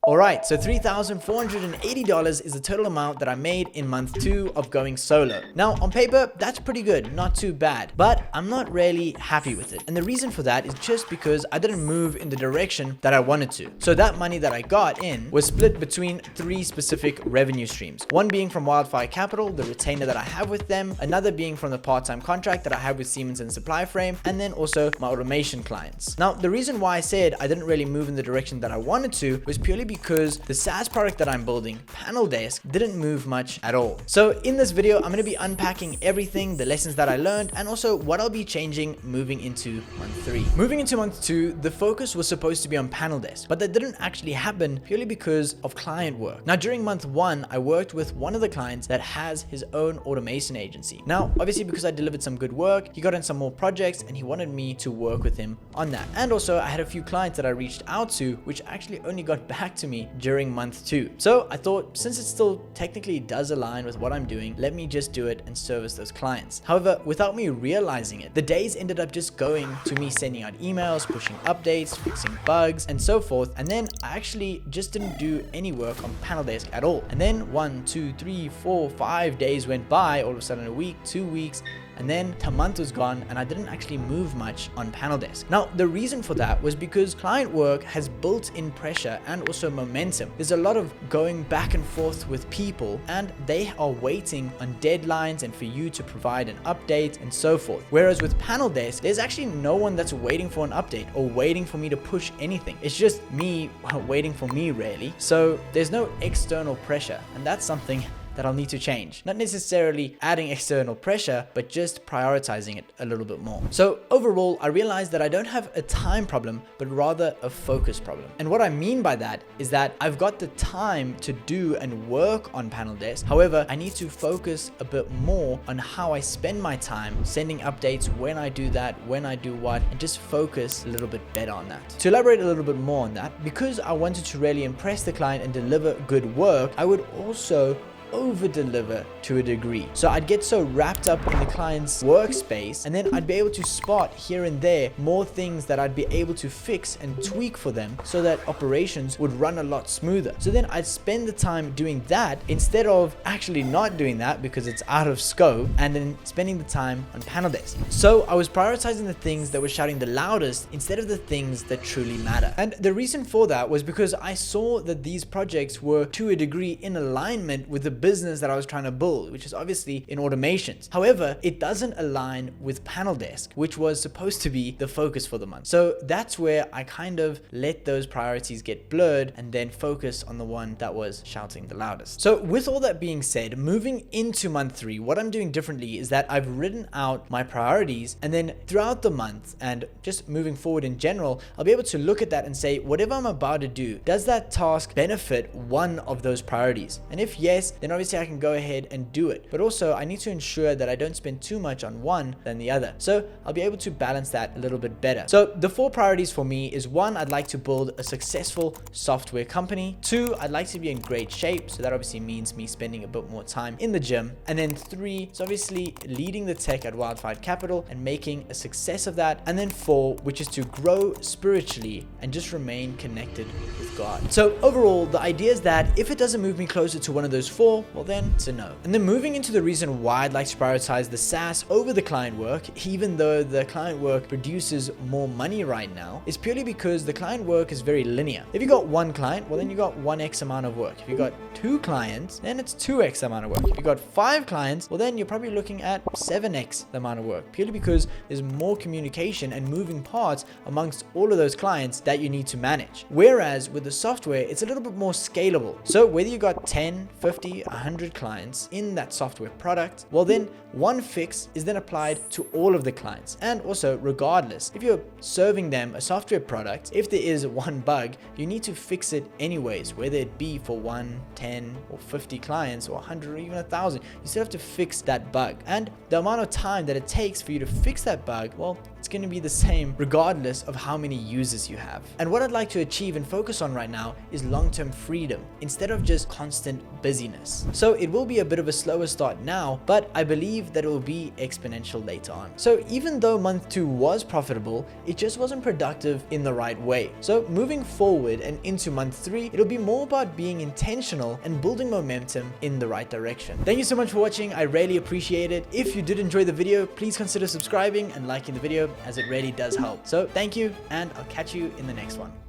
Alright, so $3,480 is the total amount that I made in month 2 of going solo. Now, on paper, that's pretty good, not too bad, but I'm not really happy with it. And the reason for that is just because I didn't move in the direction that I wanted to. So that money that I got in was split between 3 specific revenue streams. One being from Wildfire Capital, the retainer that I have with them, another being from the part-time contract that I have with Siemens and Supplyframe, and then also my automation clients. Now, the reason why I said I didn't really move in the direction that I wanted to was purely because the SaaS product that I'm building, PanelDesk, didn't move much at all. So in this video, I'm going to be unpacking everything, the lessons that I learned, and also what I'll be changing moving into month 3. Moving into month 2, the focus was supposed to be on PanelDesk, but that didn't actually happen purely because of client work. Now, during month 1, I worked with one of the clients that has his own automation agency. Now, obviously, because I delivered some good work, he got in some more projects and he wanted me to work with him on that. And also, I had a few clients that I reached out to, which actually only got back to me during month 2. So I thought, since it still technically does align with what I'm doing, let me just do it and service those clients. However, without me realizing it, the days ended up just going to me sending out emails, pushing updates, fixing bugs, and so forth. And then I actually just didn't do any work on PanelDesk at all. And then 1, 2, 3, 4, 5 days went by, all of a sudden a week, 2 weeks, and then a month was gone and I didn't actually move much on PanelDesk. Now, the reason for that was because client work has built-in pressure and also momentum. There's a lot of going back and forth with people and they are waiting on deadlines and for you to provide an update and so forth. Whereas with PanelDesk, there's actually no one that's waiting for an update or waiting for me to push anything. It's just me waiting for me, really. So there's no external pressure, and that's something that I'll need to change. Not necessarily adding external pressure, but just prioritizing it a little bit more. So overall, I realized that I don't have a time problem, but rather a focus problem. And what I mean by that is that I've got the time to do and work on PanelDesk. However, I need to focus a bit more on how I spend my time sending updates, when I do that, when I do what, and just focus a little bit better on that. To elaborate a little bit more on that, because I wanted to really impress the client and deliver good work, I would also over deliver to a degree. So I'd get so wrapped up in the client's workspace, and then I'd be able to spot here and there more things that I'd be able to fix and tweak for them so that operations would run a lot smoother. So then I'd spend the time doing that instead of actually not doing that because it's out of scope, and then spending the time on PanelDesk. So I was prioritizing the things that were shouting the loudest instead of the things that truly matter. And the reason for that was because I saw that these projects were to a degree in alignment with the business that I was trying to build, which is obviously in automations. However, it doesn't align with PanelDesk, which was supposed to be the focus for the month. So that's where I kind of let those priorities get blurred and then focus on the one that was shouting the loudest. So with all that being said, moving into month 3, what I'm doing differently is that I've written out my priorities, and then throughout the month and just moving forward in general, I'll be able to look at that and say, whatever I'm about to do, does that task benefit one of those priorities? And if yes, then obviously I can go ahead and do it. But also I need to ensure that I don't spend too much on one than the other. So I'll be able to balance that a little bit better. So the 4 priorities for me is 1, I'd like to build a successful software company. 2, I'd like to be in great shape. So that obviously means me spending a bit more time in the gym. And then 3 is obviously leading the tech at Wildfire Capital and making a success of that. And then 4, which is to grow spiritually and just remain connected with God. So overall, the idea is that if it doesn't move me closer to one of those 4, well then it's a no. And then moving into the reason why I'd like to prioritize the SaaS over the client work, even though the client work produces more money right now, is purely because the client work is very linear. If you got 1 client, well then you got 1x amount of work. If you got 2 clients, then it's 2x amount of work. If you got 5 clients, well then you're probably looking at 7x the amount of work, purely because there's more communication and moving parts amongst all of those clients that you need to manage. Whereas with the software, it's a little bit more scalable. So whether you got 10, 50, 100 clients in that software product, well then one fix is then applied to all of the clients. And also, regardless, if you're serving them a software product, if there is one bug, you need to fix it anyways, whether it be for 1, 10 or 50 clients or 100 or even 1,000, you still have to fix that bug. And the amount of time that it takes for you to fix that bug, well, It's going to be the same regardless of how many users you have. And what I'd like to achieve and focus on right now is long-term freedom instead of just constant busyness. So it will be a bit of a slower start now, but I believe that it will be exponential later on. So even though month 2 was profitable, it just wasn't productive in the right way. So moving forward and into month 3, it'll be more about being intentional and building momentum in the right direction. Thank you so much for watching. I really appreciate it. If you did enjoy the video, please consider subscribing and liking the video, as it really does help. So thank you, and I'll catch you in the next one.